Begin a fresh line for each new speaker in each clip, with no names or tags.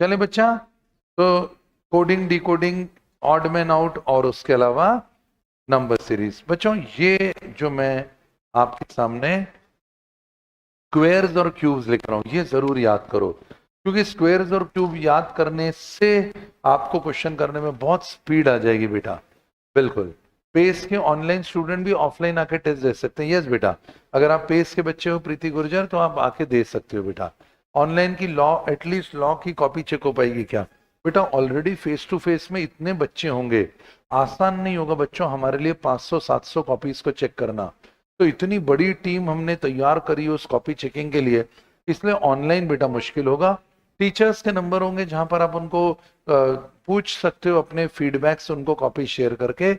चले बच्चा, तो coding, decoding, odd man out और उसके अलावा नंबर सीरीज। बच्चों ये जो मैं आपके सामने स्क्वेयर्स और क्यूब्स लिख रहा हूं, ये जरूर याद करो, क्योंकि स्क्वेयर्स और क्यूब याद करने से आपको क्वेश्चन करने में बहुत स्पीड आ जाएगी बेटा। बिल्कुल, पेस के ऑनलाइन स्टूडेंट भी ऑफलाइन आके टेस्ट दे सकते हैं। यस बेटा, अगर आप पेस के बच्चे हो प्रीति गुर्जर, तो आप आके दे सकते हो बेटा। ऑनलाइन की लॉ, एटलीस्ट लॉ की कॉपी चेक हो पाएगी क्या बेटा? ऑलरेडी फेस टू फेस में इतने बच्चे होंगे, आसान नहीं होगा बच्चों हमारे लिए 500-700 कॉपीज को चेक करना। तो इतनी बड़ी टीम हमने तैयार करी उस कॉपी चेकिंग के लिए, इसलिए ऑनलाइन बेटा मुश्किल होगा। टीचर्स के नंबर होंगे जहां पर आप उनको पूछ सकते हो अपने फीडबैक्स, उनको कॉपी शेयर करके।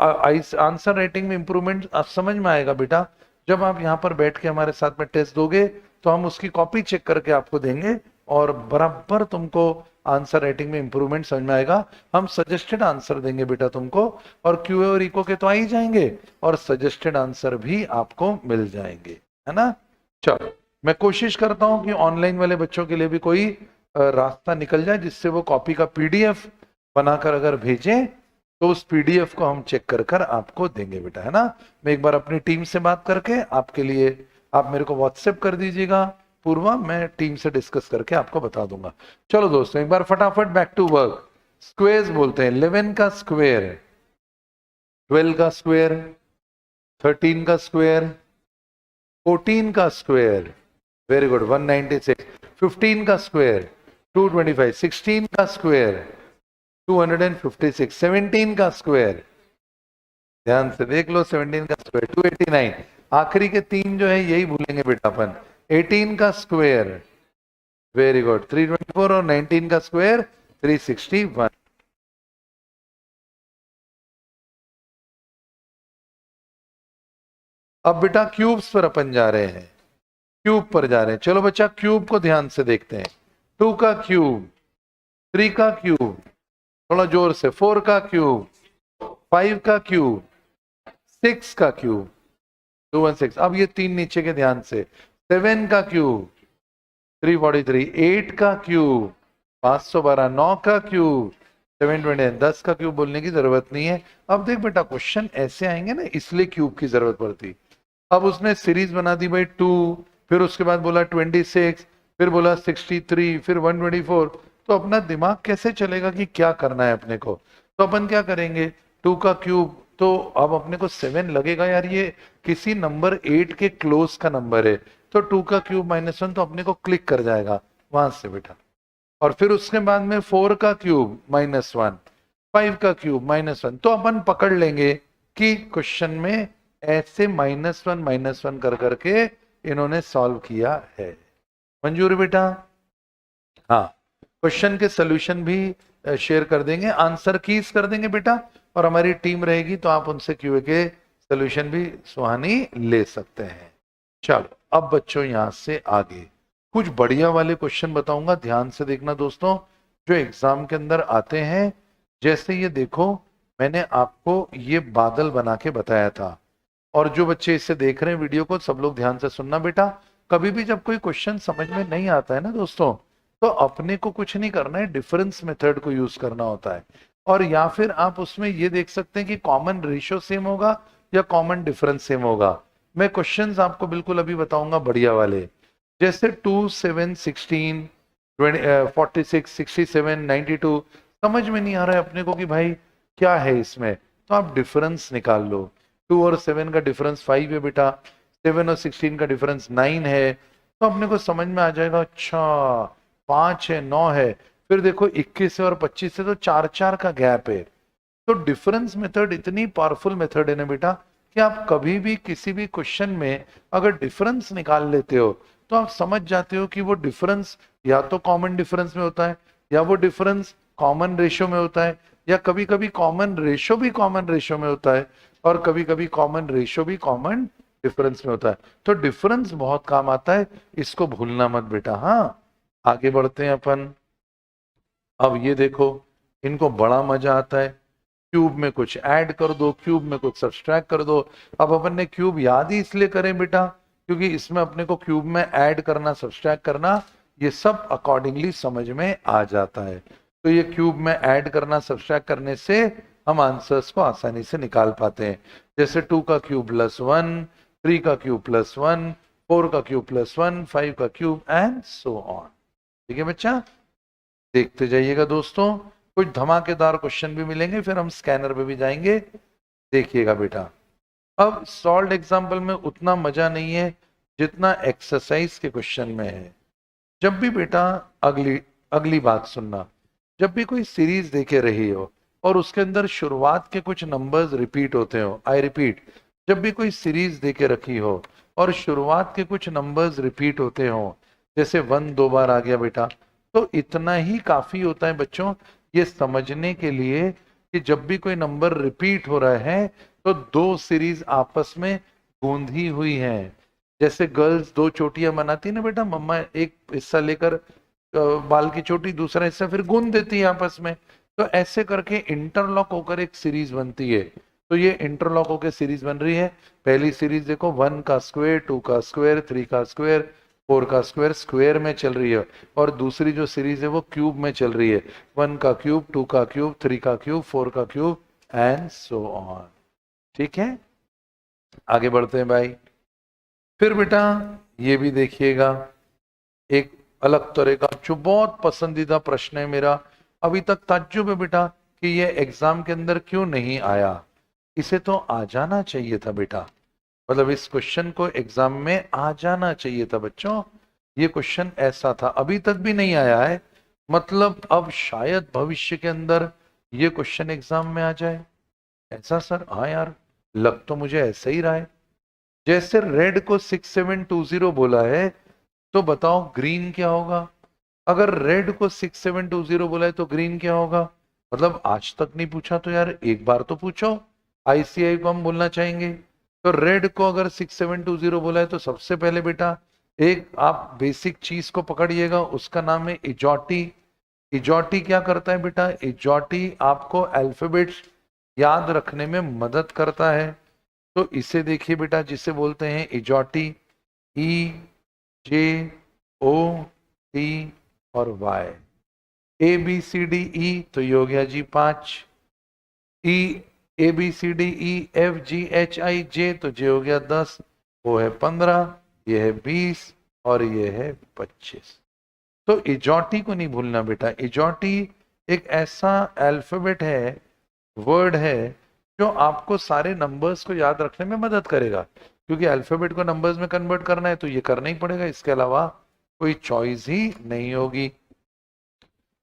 आंसर राइटिंग में इंप्रूवमेंट समझ में आएगा बेटा जब आप यहाँ पर बैठ के हमारे साथ में टेस्ट दोगे, तो हम उसकी कॉपी चेक करके आपको देंगे और बराबर तुमको आंसर राइटिंग में इंप्रूवमेंट समझ में आएगा। हम सजेस्टेड आंसर देंगे बेटा तुमको, और क्यूए और इको के तो आ ही जाएंगे, और सजेस्टेड आंसर भी आपको मिल जाएंगे, है ना। चलो मैं कोशिश करता हूं कि ऑनलाइन वाले बच्चों के लिए भी कोई रास्ता निकल जाए जिससे वो कॉपी का पीडीएफ बनाकर अगर भेजें, तो उस पीडीएफ को हम चेक कर कर आपको देंगे बेटा, है ना। मैं एक बार अपनी टीम से बात करके आपके लिए, आप मेरे को व्हाट्सएप कर दीजिएगा पूर्वा, मैं टीम से डिस्कस करके आपको बता दूंगा। चलो दोस्तों एक बार फटाफट बैक टू वर्क। स्क्वेयर्स बोलते हैं, 11 का स्क्वेयर, 12 का स्क्वेयर, 13 का स्क्वेयर, 14 का स्क्वेयर, वेरी गुड 196, 15 का स्क्वेयर 225, 16 का स्क्वेयर 256, 17 का स्क्वेयर, ध्यान से देख लो, 17 का स्क्वायर 289, आखिरी के तीन जो है यही भूलेंगे बेटा अपन। 18 का स्क्वायर, वेरी गुड 324, और 19 का स्क्वायर 361। अब बेटा क्यूब्स पर अपन जा रहे हैं, क्यूब पर जा रहे हैं। चलो बच्चा क्यूब को ध्यान से देखते हैं। 2 का क्यूब, 3 का क्यूब, थोड़ा जोर से, 4 का क्यूब, 5 का क्यूब, 6 का क्यूब 216। अब ये तीन नीचे के ध्यान से, 7 का क्यूब 343, 8 का क्यूब 512, 9 का क्यूब 720, 10 का क्यूब बोलने की जरूरत नहीं है। अब देख बेटा क्वेश्चन ऐसे आएंगे ना, इसलिए क्यूब की जरूरत पड़ती। अब उसने सीरीज बना दी भाई 2, फिर उसके बाद बोला 26, फिर बोला 63, फिर 124, तो अपना दिमाग कैसे चलेगा कि क्या करना है अपने को। तो अपन क्या करेंगे, 2 का क्यूब, तो अब अपने को 7 लगेगा यार, ये किसी नंबर 8 के क्लोज का नंबर है, तो 2 का क्यूब -1 तो अपने को क्लिक कर जाएगा वहां से बेटा। और फिर उसके बाद में 4 का क्यूब -1, 5 का क्यूब -1, तो अपन पकड़ लेंगे कि क्वेश्चन में ऐसे -1 कर करके इन्होंने सॉल्व किया है। मंजूर बेटा? हाँ, क्वेश्चन के सोल्यूशन भी शेयर कर देंगे, आंसर कीज कर देंगे बेटा, और हमारी टीम रहेगी तो आप उनसे क्यूए के सोल्यूशन भी सुहानी ले सकते हैं। चलो अब बच्चों यहां से आगे कुछ बढ़िया वाले क्वेश्चन बताऊंगा, ध्यान से देखना दोस्तों, जो एग्जाम के अंदर आते हैं। जैसे ये देखो, मैंने आपको ये बादल बना के बताया था, और जो बच्चे इसे देख रहे हैं वीडियो को, सब लोग ध्यान से सुनना बेटा। कभी भी जब कोई क्वेश्चन समझ में नहीं आता है ना दोस्तों, तो अपने को कुछ नहीं करना है, डिफरेंस मेथड को यूज करना होता है। और या फिर आप उसमें ये देख सकते हैं कि कॉमन रेशियो सेम होगा या कॉमन डिफरेंस सेम होगा। मैं क्वेश्चंस आपको बिल्कुल अभी बताऊंगा बढ़िया वाले, जैसे 2, 7, 16, 46, 67, 92, समझ में नहीं आ रहा है अपने को कि भाई क्या है इसमें, तो आप डिफरेंस निकाल लो। 2 और 7 का डिफरेंस 5 है बेटा, 7 और 16 का डिफरेंस 9 है, तो अपने को समझ में आ जाएगा, अच्छा 5 है, 9 है, फिर देखो 21 से और 25 से तो 4-4 का गैप है। तो डिफरेंस मेथड इतनी पावरफुल मेथड है ना बेटा, कि आप कभी भी किसी भी क्वेश्चन में अगर डिफरेंस निकाल लेते हो, तो आप समझ जाते हो कि वो डिफरेंस या तो कॉमन डिफरेंस में होता है, या वो डिफरेंस कॉमन रेशियो में होता है, या कभी कभी कॉमन रेशियो भी कॉमन रेशियो में होता है, और कभी कभी कॉमन रेशियो भी कॉमन डिफरेंस में होता है। तो डिफरेंस बहुत काम आता है, इसको भूलना मत बेटा। हाँ, आगे बढ़ते हैं अपन। अब ये देखो, इनको बड़ा मजा आता है, क्यूब में कुछ ऐड कर दो, क्यूब में कुछ सब्सट्रैक्ट कर दो। अब अपन ने क्यूब याद ही इसलिए करें बेटा, क्योंकि इसमें अपने को क्यूब में ऐड करना, सब्सट्रैक्ट करना ये सब अकॉर्डिंगली समझ में आ जाता है। तो ये क्यूब में ऐड करना, सब्सट्रैक्ट करने से हम आंसर्स को आसानी से निकाल पाते हैं। जैसे 2 का क्यूब +1, 3 का क्यूब +1, 4 का क्यूब +1, 5 का क्यूब एंड सो ऑन। ठीक है बच्चा, देखते जाइएगा दोस्तों, कुछ धमाकेदार क्वेश्चन भी मिलेंगे, फिर हम स्कैनर पे भी जाएंगे, देखिएगा बेटा। अब सॉल्व्ड एग्जाम्पल में उतना मजा नहीं है जितना एक्सरसाइज के क्वेश्चन में है। जब भी बेटा, अगली अगली बात सुनना, जब भी कोई सीरीज देखे रही हो और उसके अंदर शुरुआत के कुछ नंबर्स रिपीट होते हो, आई रिपीट, जब भी कोई सीरीज देके रखी हो और शुरुआत के कुछ नंबर्स रिपीट होते हो, जैसे 1 2 बार आ गया बेटा, तो इतना ही काफी होता है बच्चों ये समझने के लिए कि जब भी कोई नंबर रिपीट हो रहा है तो दो सीरीज आपस में गूंधी हुई हैं। जैसे गर्ल्स 2 चोटियां बनाती ना बेटा, मम्मा एक हिस्सा लेकर बाल की चोटी, दूसरा हिस्सा फिर गूंद देती है आपस में, तो ऐसे करके इंटरलॉक होकर एक सीरीज बनती है। तो ये इंटरलॉक होकर सीरीज बन रही है। पहली सीरीज देखो, 1 का स्क्वायर, 2 का स्क्वायर, 3 का स्क्वायर, 4 का स्क्वायर, स्क्वायर में चल रही है। और दूसरी जो सीरीज है वो क्यूब में चल रही है, 1 का क्यूब, 2 का क्यूब, 3 का क्यूब, 4 का क्यूब एंड सो ऑन। ठीक है, आगे बढ़ते हैं भाई। फिर बेटा ये भी देखिएगा, एक अलग तरह का जो बहुत पसंदीदा प्रश्न है मेरा, अभी तक ताज्जुब है बेटा कि ये एग्जाम के अंदर क्यों नहीं आया। इसे तो आ जाना चाहिए था बेटा, मतलब इस क्वेश्चन को एग्जाम में आ जाना चाहिए था बच्चों। ये क्वेश्चन ऐसा था, अभी तक भी नहीं आया है, मतलब अब शायद भविष्य के अंदर ये क्वेश्चन एग्जाम में आ जाए ऐसा। सर हाँ यार, लग तो मुझे ऐसा ही रहा है। जैसे रेड को 6720 बोला है, तो बताओ ग्रीन क्या होगा। अगर रेड को 6720 बोला है तो ग्रीन क्या होगा। मतलब आज तक नहीं पूछा तो यार एक बार तो पूछो, आईसीआई को हम बोलना चाहेंगे। तो रेड को अगर 6720 बोला है तो सबसे पहले बेटा एक आप बेसिक चीज को पकड़िएगा, उसका नाम है इजोटी। इजोटी क्या करता है बेटा, इजोटी आपको अल्फाबेट्स याद रखने में मदद करता है। तो इसे देखिए बेटा, जिसे बोलते हैं इजोटी, ई जे ओ टी और Y, A B C D E, तो ये हो गया G 5। E A B C D E F G H I J, तो जे हो गया 10, वो है 15, ये है 20 और ये है 25। तो इजोटी को नहीं भूलना बेटा। इजोटी एक ऐसा अल्फाबेट है, वर्ड है, जो आपको सारे नंबर्स को याद रखने में मदद करेगा, क्योंकि अल्फाबेट को नंबर्स में कन्वर्ट करना है तो ये करना ही पड़ेगा, इसके अलावा कोई चॉइस ही नहीं होगी।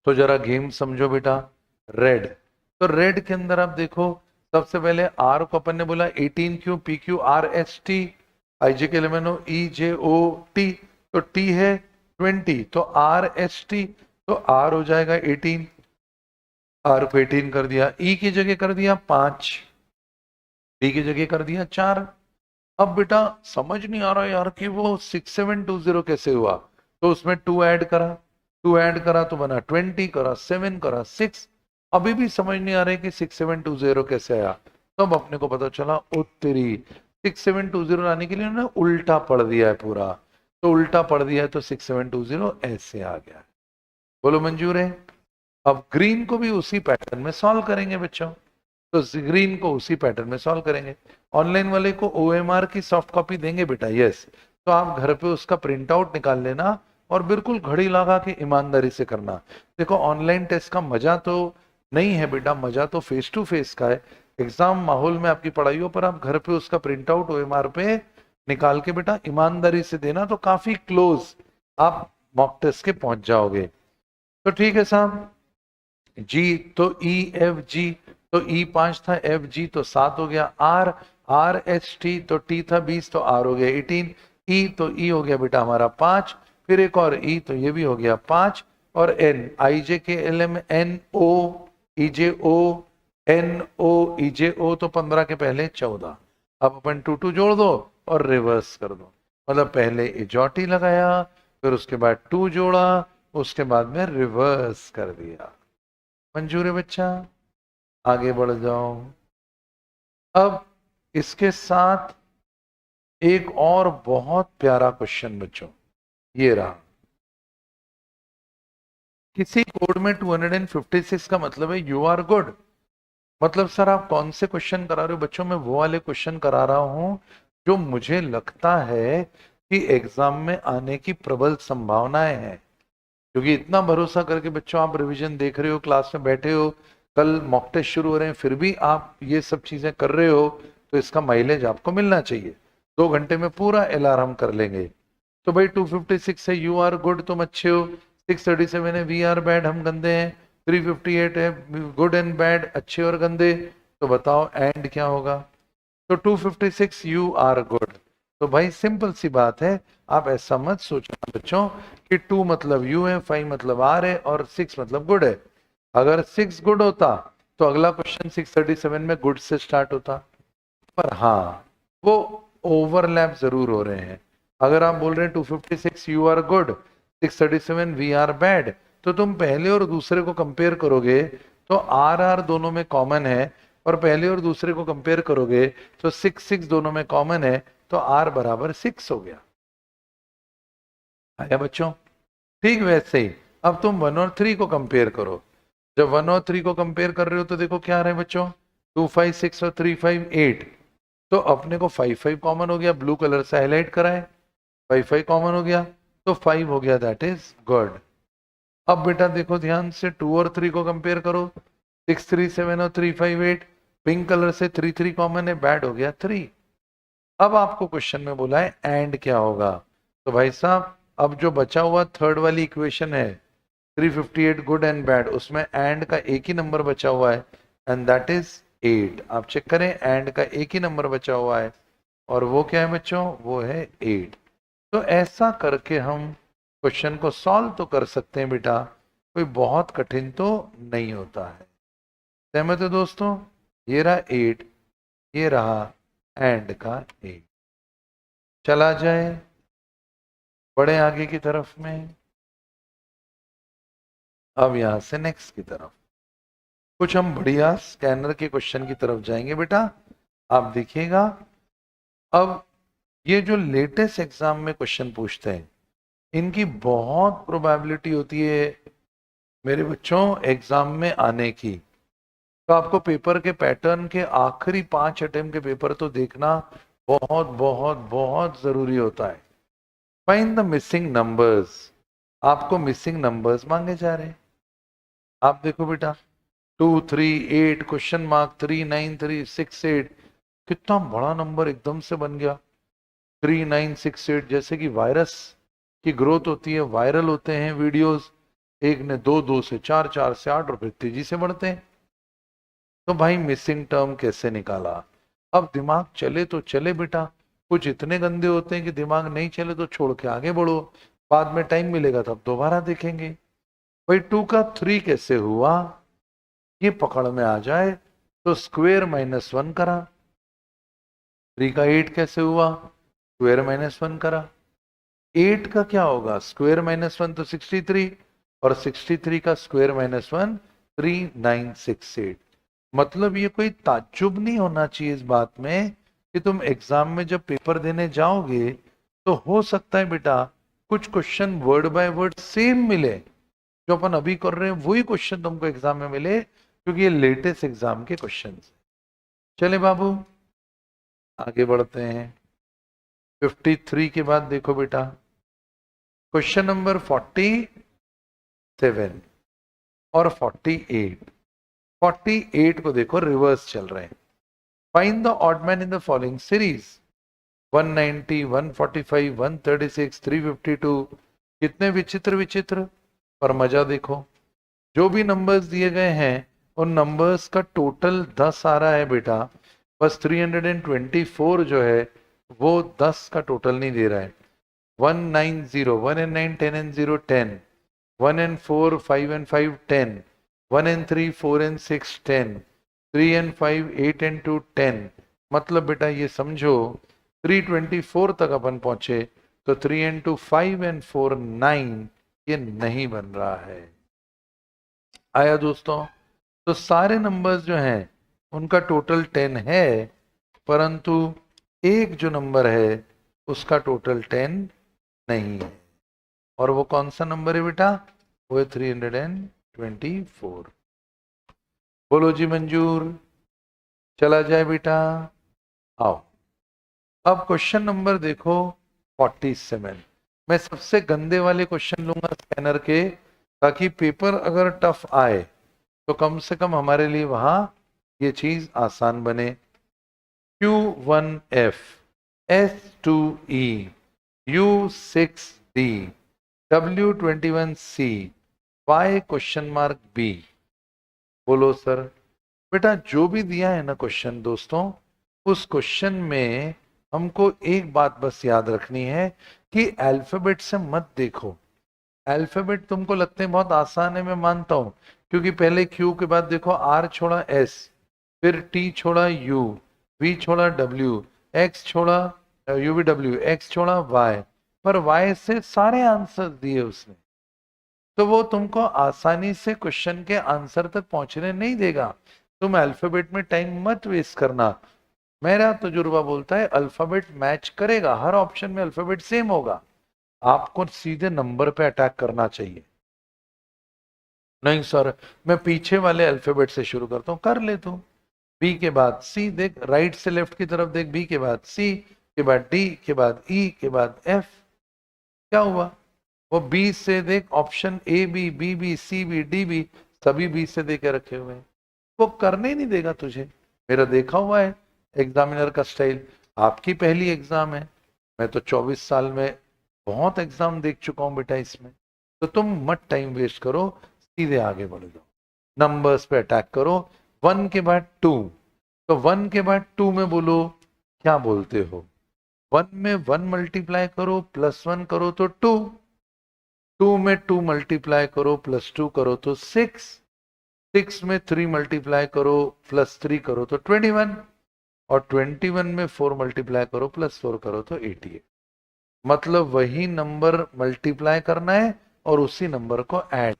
तो जरा गेम समझो बेटा। रेड, तो रेड के अंदर आप देखो, सबसे पहले आर को अपन ने बोला 18 Q P Q R S T, I J K element E J O T, तो टी है 20, तो आर एस टी, तो आर हो जाएगा 18, आर को 18 कर दिया, ई की जगह कर दिया 5, डी की जगह कर दिया 4। अब बेटा समझ नहीं आ रहा यार कि वो 6720 कैसे हुआ, तो उसमें 2 ऐड करा, 2 ऐड करा तो बना 20, करा 7, करा 6। अभी भी समझ नहीं आ रहा है कि 6720 कैसे आया। तब अपने को पता चला, ओ तेरी, 6720 लाने के लिए उन्होंने उल्टा पढ़ दिया है पूरा, तो उल्टा पढ़ दिया है तो 6720 ऐसे आ गया। बोलो मंजूर है। अब ग्रीन को भी उसी पैटर्न में सॉल्व करेंगे बच्चों, तो ग्रीन को उसी पैटर्न में सॉल्व करेंगे। ऑनलाइन वाले को ओएमआर की सॉफ्ट कॉपी देंगे बेटा, यस, तो आप घर पे उसका प्रिंट आउट निकाल लेना और बिल्कुल घड़ी लगा के ईमानदारी से करना। देखो ऑनलाइन टेस्ट का मजा तो नहीं है बेटा, मजा तो फेस टू फेस का है। एग्जाम माहौल में आपकी पढ़ाई हो, पर आप घर पे उसका प्रिंट आउट ओएमआर पे निकाल के बेटा ईमानदारी से देना, तो काफी क्लोज आप मॉक टेस्ट के पहुंच जाओगे। तो ठीक है साहब, जी तो ई एफ जी, तो ई 5 था, एफ जी तो 7 हो गया, आर आर एच टी, तो टी था 20 तो आर हो गया 18, ई तो ई हो गया बेटा हमारा 5, फिर एक और ई तो ये भी हो गया 5, और एन आई जे के एल एम एन ओ ई जे ओ एन ओ ई जे ओ, तो 15 के पहले 14। अब अपन 2 जोड़ दो और रिवर्स कर दो, मतलब पहले इजोटी लगाया, फिर उसके बाद 2 जोड़ा, उसके बाद में रिवर्स कर दिया। मंजूर है बच्चा, आगे बढ़ जाओ। अब इसके साथ एक और बहुत प्यारा क्वेश्चन बच्चों, ये रहा। किसी कोड में 256 का मतलब है यू आर गुड। मतलब सर आप कौन से क्वेश्चन करा रहे हो बच्चों? मैं वो वाले क्वेश्चन करा रहा हूं जो मुझे लगता है कि एग्जाम में आने की प्रबल संभावनाएं हैं। क्योंकि इतना भरोसा करके बच्चों आप रिवीजन देख रहे हो, क्लास में बैठे हो, कल मॉक टेस्ट शुरू हो रहे हैं, फिर भी आप ये सब चीजें कर रहे हो, तो इसका माइलेज आपको मिलना चाहिए। 2 घंटे में पूरा अलार्म कर लेंगे। तो भाई 256 है यू आर गुड, तुम अच्छे हो। 637 है वी आर बैड, हम गंदे हैं। 358 है गुड एंड बैड, अच्छे और गंदे। तो बताओ एंड क्या होगा? तो 256 यू आर गुड। तो भाई सिंपल सी बात है, आप ऐसा मत सोचना बच्चों कि 2 मतलब यू है, 5 मतलब आर है और 6 मतलब गुड है। अगर 6 गुड होता तो अगला क्वेश्चन 637 में गुड से स्टार्ट होता। पर हाँ, वो ओवरलैप जरूर हो रहे हैं। अगर आप बोल रहे हैं 256 you are good, 637 we are bad, तो तुम पहले और दूसरे को कंपेयर करोगे तो आर आर दोनों में कॉमन है, और पहले और दूसरे को कंपेयर करोगे तो 6 दोनों में कॉमन है, तो आर बराबर 6 हो गया। आया बच्चों? ठीक वैसे ही अब तुम 1 और 3 को कंपेयर करो। जब 1 और 3 को कंपेयर कर रहे हो तो देखो क्या आ रहा है बच्चों, 256 और 358। तो अपने को 5 कॉमन हो गया, ब्लू कलर से हाईलाइट करा है। 5 कॉमन हो गया तो 5 हो गया, दैट इज गुड। अब बेटा देखो ध्यान से, 2 और 3 को कंपेयर करो, 637 और 358। पिंक कलर से 3 कॉमन है, बैड हो गया 3। अब आपको क्वेश्चन में बोला है एंड क्या होगा। तो भाई साहब अब जो बचा हुआ थर्ड वाली इक्वेशन है 358 गुड एंड बैड, उसमें एंड का एक ही नंबर बचा हुआ है एंड दैट इज 8। आप चेक करें, एंड का एक ही नंबर बचा हुआ है और वो क्या है बच्चों? वो है 8। तो ऐसा करके हम क्वेश्चन को सॉल्व तो कर सकते हैं बेटा, कोई बहुत कठिन तो नहीं होता है। सहमत है दोस्तों? ये रहा 8, ये रहा एंड का 8। चला जाए बड़े आगे की तरफ में। अब यहां से नेक्स्ट की तरफ कुछ हम बढ़िया स्कैनर के क्वेश्चन की तरफ जाएंगे बेटा। आप देखिएगा, अब ये जो लेटेस्ट एग्जाम में क्वेश्चन पूछते हैं इनकी बहुत प्रोबेबिलिटी होती है मेरे बच्चों एग्जाम में आने की। तो आपको पेपर के पैटर्न के आखिरी 5 अटेम्प्ट के पेपर तो देखना बहुत बहुत बहुत जरूरी होता है। Find the missing numbers. आपको मिसिंग नंबर्स मांगे जा रहे हैं। आप देखो बेटा 238 क्वेश्चन मार्क 39368, कितना बड़ा नंबर एकदम से बन गया 3968। जैसे कि वायरस की ग्रोथ होती है, वायरल होते हैं वीडियोस, एक ने 2, 2 से 4, 4 से 8 और फिर तेजी से बढ़ते हैं। तो भाई मिसिंग टर्म कैसे निकाला? अब दिमाग चले तो चले बेटा, कुछ इतने गंदे होते हैं कि दिमाग नहीं चले तो छोड़ के आगे बढ़ो, बाद में टाइम मिलेगा तब दोबारा देखेंगे। भाई 2 का 3 कैसे हुआ ये पकड़ में आ जाए तो स्क्वेयर -1 करा। 3 का 8 कैसे हुआ? स्क्वेयर -1 करा। 8 का क्या होगा? स्क्वेयर -1 तो 63, और 63 का स्क्वेयर -1 3968। मतलब ये कोई ताज्जुब नहीं होना चाहिए इस बात में कि तुम एग्जाम में जब पेपर देने जाओगे तो हो सकता है बेटा कुछ question word by word same मिले, जो अपन अभी कर रहे हैं वही क्वेश्चन तुमको एग्जाम में मिले, क्योंकि ये लेटेस्ट एग्जाम के क्वेश्चन। चले बाबू आगे बढ़ते हैं। 53 के बाद देखो बेटा क्वेश्चन नंबर 47 और 48। 48 को देखो रिवर्स चल रहे हैं। Find the odd man in the following series 190, 145, 136, 352। कितने विचित्र विचित्र, पर मजा देखो। जो भी नंबर्स दिए गए हैं उन नंबर्स का टोटल 10 आ रहा है बेटा, बस 324 जो है वो 10 का टोटल नहीं दे रहा है। 190, 1 and 9, 10 and 0, 10, 1 and 4, 5 and 5, 10, 1 and 3, 4 and 6, 10, 3 and 5, 8 and 2, 10। मतलब बेटा ये समझो 324 तक अपन पहुंचे तो 3 and 2, 5 and 4, 9 ये नहीं बन रहा है। आया दोस्तों? तो सारे नंबर्स जो हैं उनका टोटल 10 है, परंतु एक जो नंबर है उसका टोटल 10 नहीं है। और वो कौन सा नंबर है बेटा? वो है 324। बोलो जी मंजूर, चला जाए बेटा। आओ, अब क्वेश्चन नंबर देखो 47। मैं सबसे गंदे वाले क्वेश्चन लूंगा स्कैनर के, ताकि पेपर अगर टफ आए तो कम से कम हमारे लिए वहां ये चीज आसान बने। Q1F S2E U6D W21C Y question mark B। बोलो सर। बेटा जो भी दिया है ना क्वेश्चन दोस्तों, उस क्वेश्चन में हमको एक बात बस याद रखनी है कि अल्फाबेट से मत देखो। अल्फाबेट तुमको लगते हैं बहुत आसान है, मैं मानता हूं, क्योंकि पहले क्यू के बाद देखो आर छोड़ा एस, फिर टी छोड़ा यू, वी छोड़ा डब्ल्यू, एक्स छोड़ा यू वी डब्ल्यू, एक्स छोड़ा वाई, पर वाई से सारे आंसर दिए उसने, तो वो तुमको आसानी से क्वेश्चन के आंसर तक पहुंचने नहीं देगा। तुम अल्फाबेट में टाइम मत वेस्ट करना। मेरा तजुर्बा बोलता है अल्फाबेट मैच करेगा, हर ऑप्शन में अल्फाबेट सेम होगा, आपको सीधे नंबर पे अटैक करना चाहिए। नहीं सर मैं पीछे वाले अल्फाबेट से शुरू करता हूं, कर ले तू। बी के बाद सी, देख राइट से लेफ्ट की तरफ देख, बी के बाद सी के बाद डी के बाद ई के बाद एफ, क्या हुआ? वो बी से देख option A B B B C B D B, सभी बी से दे के रखे हुए हैं, वो करने ही नहीं देगा तुझे। मेरा देखा हुआ है एग्जामिनर का स्टाइल। आपकी पहली एग्जाम है, मैं तो 24 साल में बहुत एग्जाम देख चुका हूं बेटा इसमें, तो तुम मत टाइम वेस्ट करो, सीधे आगे बढ़ जाओ, नंबर्स पे अटैक करो। 1 के बाद 2, तो 1 के बाद 2 में बोलो क्या बोलते हो? 1 में 1 मल्टीप्लाई करो प्लस 1 करो तो 2, 2 में 2 मल्टीप्लाई करो प्लस 2 करो तो 6, 6 में 3 मल्टीप्लाई करो प्लस 3 करो तो 21, और 21 में 4 मल्टीप्लाई करो प्लस 4 करो तो 88। मतलब वही नंबर मल्टीप्लाई करना है और उसी नंबर को ऐड।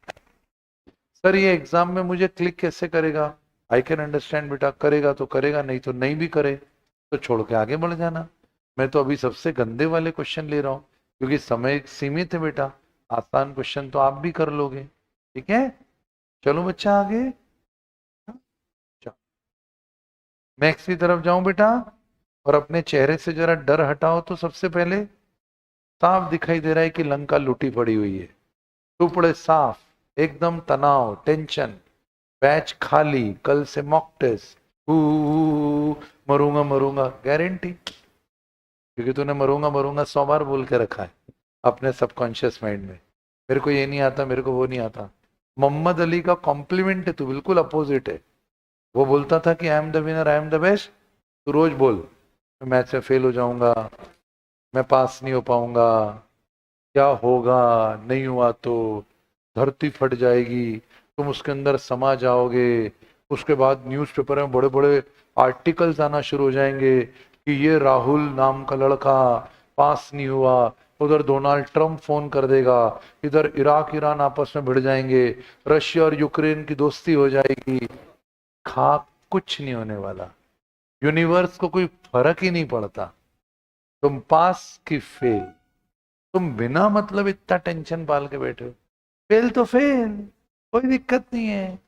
सर ये एग्जाम में मुझे क्लिक कैसे करेगा? आई कैन अंडरस्टैंड बेटा, करेगा तो करेगा, नहीं तो नहीं भी करे तो छोड़ के आगे बढ़ जाना। मैं तो अभी सबसे गंदे वाले क्वेश्चन ले रहा हूं, क्योंकि समय सीमित है बेटा, आसान क्वेश्चन तो आप भी कर लोगे, ठीक है? चलो बच्चा आगे, मैक्स की तरफ जाऊं बेटा, और अपने चेहरे से जरा डर हटाओ। तो सबसे पहले साफ दिखाई दे रहा है कि लंका लूटी पड़ी हुई है, टुकड़े साफ, एकदम तनाव, टेंशन, बैच खाली, कल से मॉक टेस्ट, मरूंगा मरूंगा गारंटी, क्योंकि तूने मरूंगा मरूंगा 100 बार बोल के रखा है अपने सबकॉन्शियस माइंड में। मेरे को ये नहीं आता, मेरे को वो नहीं आता। मोहम्मद अली का कॉम्प्लीमेंट है तू, बिल्कुल अपोजिट है। वो बोलता था कि I am the winner, I am the best, तू रोज बोल मैथ से फेल हो जाऊंगा, मैं पास नहीं हो पाऊंगा, क्या होगा, नहीं हुआ तो धरती फट जाएगी, तुम उसके अंदर समा जाओगे। उसके बाद न्यूज़पेपर में बड़े बड़े आर्टिकल्स आना शुरू हो जाएंगे कि ये राहुल नाम का लड़का पास नहीं हुआ, उधर डोनाल्ड ट्रंप फोन कर देगा, इधर इराक ईरान आपस में भिड़ जाएंगे, रशिया और यूक्रेन की दोस्ती हो जाएगी। खा कुछ नहीं होने वाला, यूनिवर्स को कोई फर्क ही नहीं पड़ता, तुम पास की फेल। तुम बिना मतलब इतना टेंशन पाल के बैठे हो, फेल तो फेल, कोई दिक्कत नहीं है।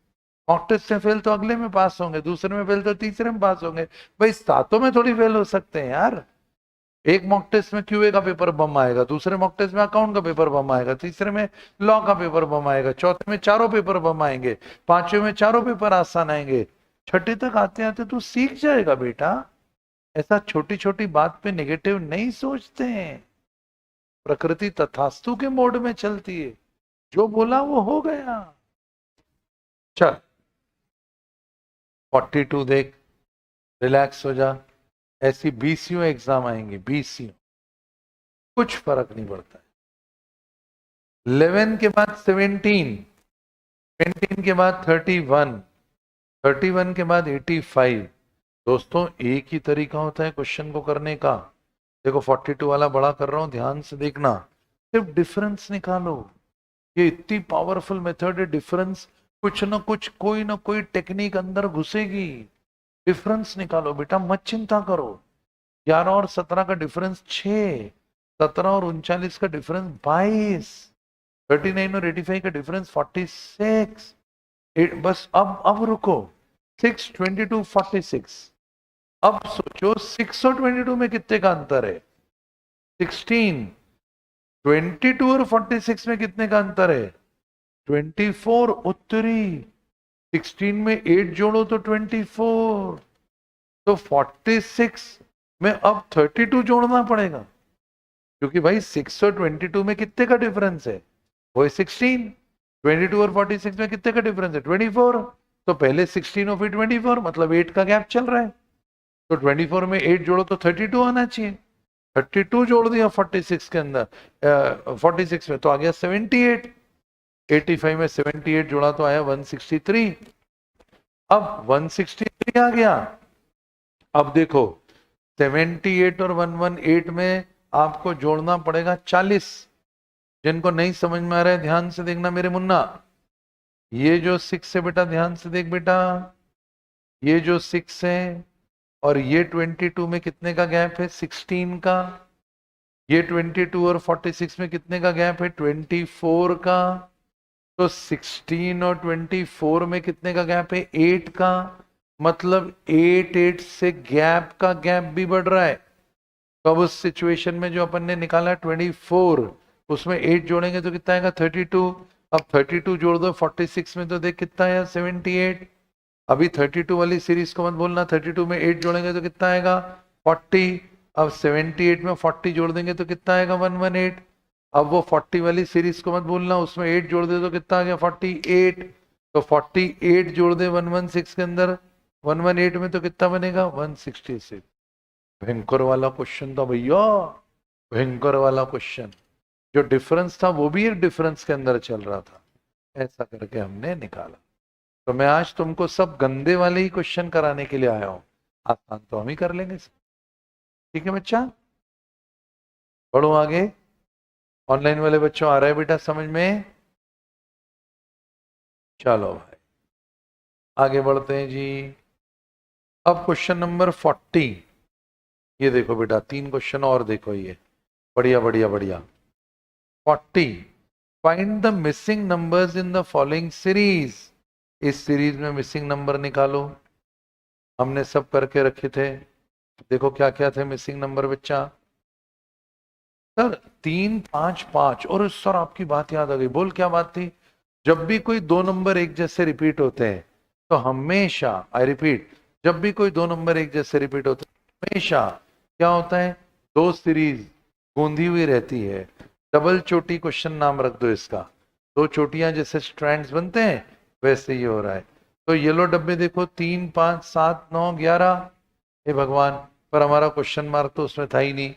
मॉक टेस्ट में फेल तो अगले में पास होंगे, दूसरे में फेल तो तीसरे में पास होंगे, भाई सातों में थोड़ी फेल हो सकते हैं यार। एक मॉक टेस्ट में क्यूए का पेपर बम आएगा, दूसरे मॉक टेस्ट में अकाउंट का पेपर बम आएगा, तीसरे में लॉ का पेपर बम आएगा, चौथे में चारों पेपर बम आएंगे, पांचवें में चारों पेपर आसान आएंगे, छठे तक आते आते तू सीख जाएगा बेटा। ऐसा छोटी छोटी बात पे नेगेटिव नहीं सोचते हैं, प्रकृति तथास्तु के मोड में चलती है, जो बोला वो हो गया। चल 42 देख, रिलैक्स हो जा। ऐसी बीसीओ एग्जाम आएंगी, बीसीओ कुछ फर्क नहीं पड़ता है। 11 के बाद 17, 17 के बाद 31, 31 के बाद 85। दोस्तों एक ही तरीका होता है क्वेश्चन को करने का। देखो 42 वाला बड़ा कर रहा हूं, ध्यान से देखना, सिर्फ डिफरेंस निकालो। ये इतनी पावरफुल मेथड है, डिफरेंस कुछ ना कुछ, कोई ना कोई टेक्निक अंदर घुसेगी। डिफरेंस निकालो बेटा, मत चिंता करो। 11 और 17 का डिफरेंस 6, 17 और 39 का डिफरेंस 22। 39 और 85 का डिफरेंस 46। बस अब रुको, 6, 22, 46। अब सोचो 6 और 22 में कितने का अंतर है? 16। 22 और 46 में कितने का अंतर है? 24 उत्तरी। 16 में 8 जोड़ो तो 24, तो 46 में अब 32 जोड़ना पड़ेगा, क्योंकि भाई 6 और 22 में कितने का डिफरेंस है? वो है 16। 22 और 46 में कितने का डिफरेंस है? 24। तो पहले 16 और फिर 24, मतलब 8 का गैप चल रहा है। तो 24 में 8 जोड़ो तो 32 आना चाहिए। 32 जोड़ दिया 46 के अंदर, 46 में तो आ गया 78। 85 में 78 जोड़ा तो आया 163। अब 163 आ गया। अब देखो 78 और 118 में आपको जोड़ना पड़ेगा 40। जिनको नहीं समझ में आ रहा है ध्यान से देखना मेरे मुन्ना। ये जो 6 है बेटा, ध्यान से देख बेटा, ये जो 6 है और ये 22 में कितने का गैप है? 16 का। ये 22 और 46 में कितने का गैप है? 24 का। तो 16 और 24 में कितने का गैप है? 8 का। मतलब 8 से गैप का गैप भी बढ़ रहा है। तो अब उस सिचुएशन में जो अपन ने निकाला 24, उसमें 8 जोड़ेंगे तो कितना आएगा? 32। अब 32 जोड़ दो 46 में तो देख कितना आया? 78। अभी 32 वाली सीरीज को मत बोलना, 32 में 8 जोड़ेंगे तो कितना आएगा? 40। अब 78 में 40 जोड़ देंगे तो कितना आएगा? 118। अब वो 40 वाली सीरीज को मत भूलना, उसमें 8 जोड़ दे तो कितना आ गया? 48। तो 48 जोड़ दे 116 के अंदर, 118 में तो कितना बनेगा? 166। भयंकर वाला क्वेश्चन था भैया, भयंकर वाला क्वेश्चन। जो डिफरेंस था वो भी एक डिफरेंस के अंदर चल रहा था। ऐसा करके हमने निकाला। तो मैं आज तुमको सब गंदे वाले ही क्वेश्चन कराने के लिए आया हूं, आसान तो हम ही कर लेंगे। ठीक है बच्चा, बढ़ो आगे। ऑनलाइन वाले बच्चों आ रहा है बेटा समझ में? चलो भाई आगे बढ़ते हैं जी। अब क्वेश्चन नंबर 40। ये देखो बेटा, 3 क्वेश्चन और देखो, ये बढ़िया बढ़िया बढ़िया। 40, find the missing numbers in the following series. इस सीरीज में मिसिंग नंबर निकालो। हमने सब करके रखे थे। देखो क्या क्या थे मिसिंग नंबर बच्चा। सर 3, 5, 5। और सर आपकी बात याद आ गई। बोल क्या बात थी? जब भी कोई दो नंबर एक जैसे रिपीट होते हैं तो हमेशा, आई रिपीट, जब भी कोई दो नंबर एक जैसे रिपीट होते हैं हमेशा क्या होता है? दो सीरीज गूंधी हुई रहती है। डबल चोटी क्वेश्चन नाम रख दो इसका। दो चोटियां जैसे स्ट्रैंड्स बनते हैं वैसे ही हो रहा है। तो येलो डब्बे देखो 3, 5, 7, 9, 11। हे भगवान, पर हमारा क्वेश्चन मार्क तो उसमें था ही नहीं।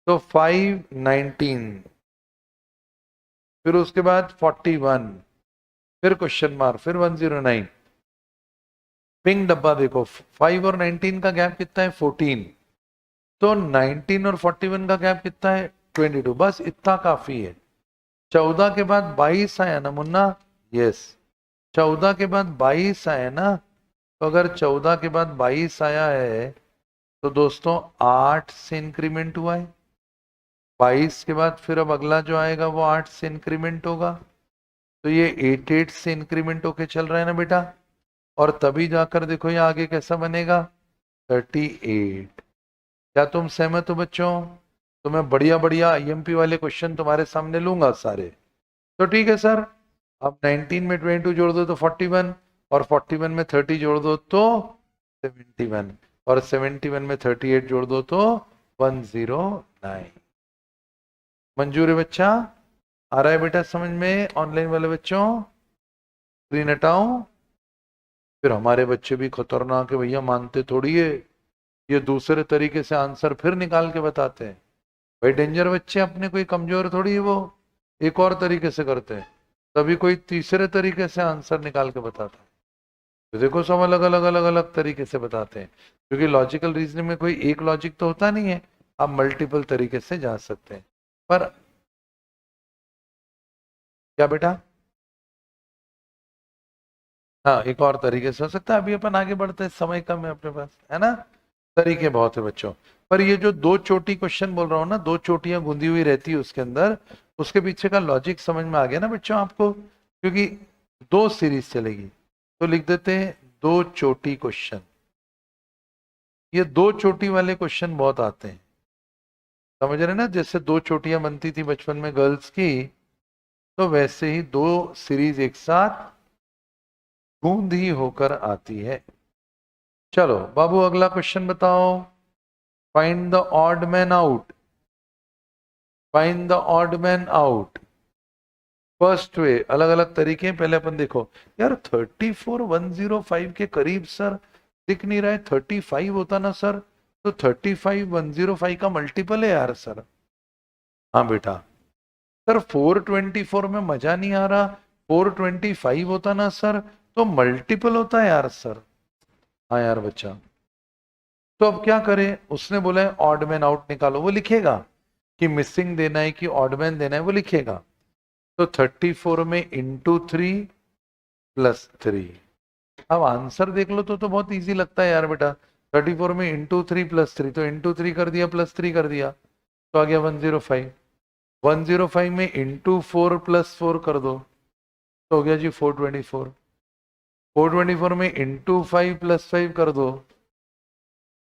तो 5, 19, फिर उसके बाद 41, फिर क्वेश्चन मार्क, फिर 109। पिंक डब्बा देखो, 5 और 19 का गैप कितना है? 14। तो 19 और 41 का गैप कितना है? 22। बस इतना काफी है। 14 के बाद 22 आया ना मुन्ना? यस, 14 के बाद 22 आया ना? तो अगर 14 के बाद 22 आया है तो दोस्तों 8 से इंक्रीमेंट हुआ है। 22 के बाद फिर अब अगला जो आएगा वो 8 से इंक्रीमेंट होगा। तो ये 8 से इंक्रीमेंट होके चल रहा है ना बेटा? और तभी जाकर देखो ये आगे कैसा बनेगा? 38। क्या तुम सहमत हो बच्चों? तो मैं बढ़िया बढ़िया आईएमपी वाले क्वेश्चन तुम्हारे सामने लूंगा सारे। तो ठीक है सर। अब 19 में 22 जोड़ दो तो 41, और 41 में 30 जोड़ दो तो 71, और 71 में 38 जोड़ दो तो 109। मंजूर है बच्चा? आ रहा है बेटा समझ में? ऑनलाइन वाले बच्चों स्क्रीन हटाओ। फिर हमारे बच्चे भी खतरनाक है भैया, मानते थोड़ी है। ये दूसरे तरीके से आंसर फिर निकाल के बताते हैं। भाई डेंजर बच्चे, अपने कोई कमजोर थोड़ी है वो, एक और तरीके से करते हैं, तभी कोई तीसरे तरीके से आंसर निकाल के बताता है। तो देखो सब अलग अलग अलग अलग तरीके से बताते हैं, क्योंकि लॉजिकल रीजनिंग में कोई एक लॉजिक तो होता नहीं है, आप मल्टीपल तरीके से जा सकते हैं। पर क्या बेटा? हाँ, एक और तरीके से हो सकता है। अभी अपन आगे बढ़ते हैं, समय कम है अपने पास, है ना? तरीके बहुत है बच्चों। पर ये जो दो चोटी क्वेश्चन बोल रहा हूँ ना, दो चोटियां गूंदी हुई रहती है उसके अंदर, उसके पीछे का लॉजिक समझ में आ गया ना बच्चों आपको, क्योंकि 2 सीरीज चलेगी। तो लिख देते हैं 2 चोटी क्वेश्चन। ये 2 चोटी वाले क्वेश्चन बहुत आते हैं, समझ रहे ना, जैसे 2 चोटियां बनती थी बचपन में गर्ल्स की, तो वैसे ही 2 सीरीज एक साथ गूंधी होकर आती है। चलो बाबू अगला क्वेश्चन बताओ। Find the odd man out, find the odd man out. First way, अलग अलग तरीके हैं, पहले अपन देखो। यार 34105 के करीब सर दिख नहीं रहा है, 35 होता ना सर, तो 35105 का मल्टीपल है यार सर। हाँ बेटा सर 424 में मजा नहीं आ रहा, 425 होता ना सर, तो मल्टीपल होता है यार सर। हाँ यार बच्चा, तो अब क्या करें, उसने बोला है ऑड मैन आउट निकालो, वो लिखेगा कि मिसिंग देना है कि ऑड मैन देना है, वो लिखेगा। तो 34 में इंटू 3 प्लस 3। अब आंसर देख लो तो बहुत इजी लगता है यार बेटा। 34 में इंटू 3 प्लस 3, तो इंटू 3 कर दिया प्लस 3 कर दिया, तो आ गया 105। 105 में इंटू 4 प्लस 4 कर दो, तो हो गया जी 424। 424 में इंटू 5 प्लस 5 कर दो,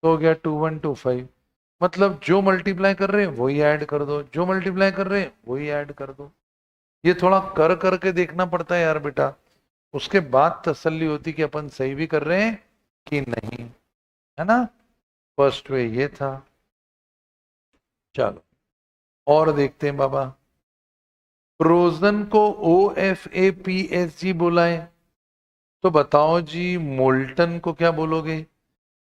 तो हो गया 2125। मतलब जो मल्टीप्लाई कर रहे हैं वही ऐड कर दो, जो मल्टीप्लाई कर रहे हैं वही ऐड कर दो। ये थोड़ा कर करके देखना पड़ता है यार बेटा, उसके बाद तसल्ली होती कि अपन सही भी कर रहे हैं कि नहीं, है ना। फर्स्ट वे ये था। चलो और देखते हैं बाबा। फ्रोजन को OFAPSG बोला है, तो बताओ जी मोल्टन को क्या बोलोगे।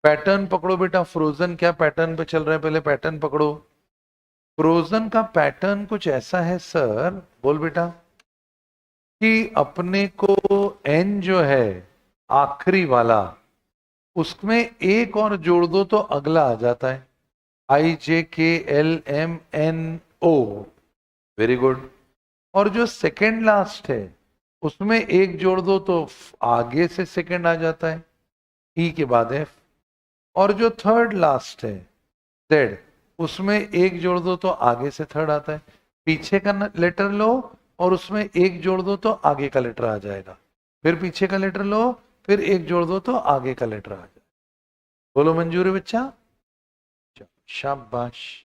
पैटर्न पकड़ो बेटा, फ्रोजन क्या पैटर्न पे चल रहा है, पहले पैटर्न पकड़ो। फ्रोजन का पैटर्न कुछ ऐसा है सर, बोल बेटा, कि अपने को एन जो है आखिरी वाला, उसमें एक और जोड़ दो तो अगला आ जाता है, IJKLMNO। Very good. और जो सेकेंड लास्ट है उसमें एक जोड़ दो तो आगे से सेकेंड आ जाता है, ई के बाद एफ। और जो थर्ड लास्ट है जेड, उसमें एक जोड़ दो तो आगे से थर्ड आता है। पीछे का लेटर लो और उसमें एक जोड़ दो तो आगे का लेटर आ जाएगा, फिर पीछे का लेटर लो, फिर एक जोड़ दो तो आगे का लेटर आ जाएगा। बोलो मंजूर है बच्चा, शाबाश।